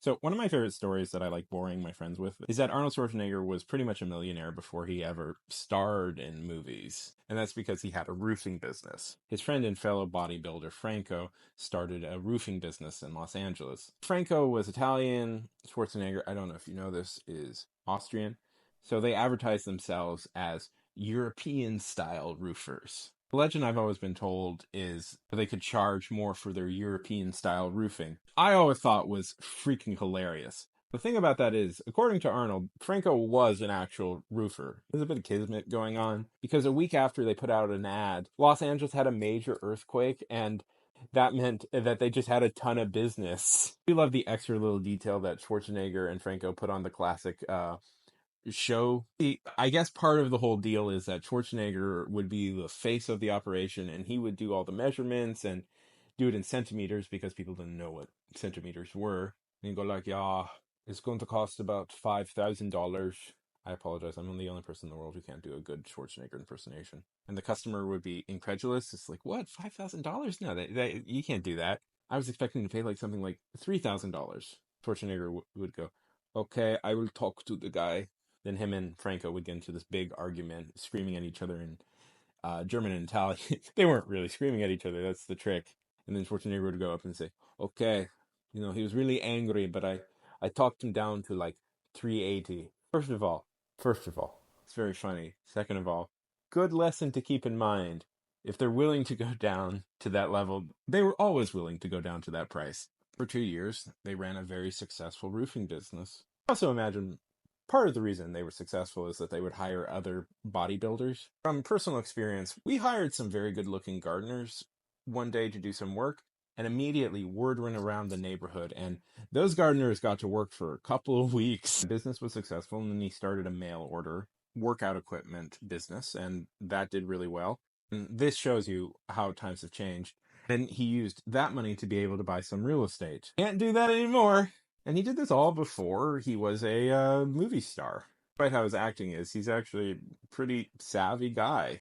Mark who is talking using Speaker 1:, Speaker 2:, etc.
Speaker 1: So one of my favorite stories that I like boring my friends with is that Arnold Schwarzenegger was pretty much a millionaire before he ever starred in movies. And that's because he had a roofing business. His friend and fellow bodybuilder Franco started a roofing business in Los Angeles. Franco was Italian. Schwarzenegger, I don't know if you know this, is Austrian. So they advertised themselves as European style roofers. The legend I've always been told is they could charge more for their European style roofing. I always thought was freaking hilarious. The thing about that is, according to Arnold, Franco was an actual roofer. There's a bit of kismet going on because a week after they put out an ad, Los Angeles had a major earthquake, and that meant that they just had a ton of business. We love the extra little detail that Schwarzenegger and Franco put on the classic show. I guess part of the whole deal is that Schwarzenegger would be the face of the operation, and he would do all the measurements and do it in centimeters because people didn't know what centimeters were. And he'd go like, "Yeah, it's going to cost about $5,000." I apologize. I'm the only person in the world who can't do a good Schwarzenegger impersonation. And the customer would be incredulous. It's like, what? $5,000? No, you can't do that. I was expecting to pay like something like $3,000. Schwarzenegger would go, "Okay, I will talk to the guy." Then him and Franco would get into this big argument, screaming at each other in German and Italian. They weren't really screaming at each other. That's the trick. And then Schwarzenegger would go up and say, "Okay, he was really angry, but I talked him down to like 380. First of all, it's very funny. Second of all, good lesson to keep in mind. If they're willing to go down to that level, they were always willing to go down to that price." For 2 years, they ran a very successful roofing business. Also imagine part of the reason they were successful is that they would hire other bodybuilders. From personal experience, we hired some very good looking gardeners one day to do some work, and immediately word went around the neighborhood, and those gardeners got to work for a couple of weeks. The business was successful, and then he started a mail order workout equipment business, and that did really well. And this shows you how times have changed. Then he used that money to be able to buy some real estate. Can't do that anymore. And he did this all before he was a movie star. Despite how his acting is, he's actually a pretty savvy guy.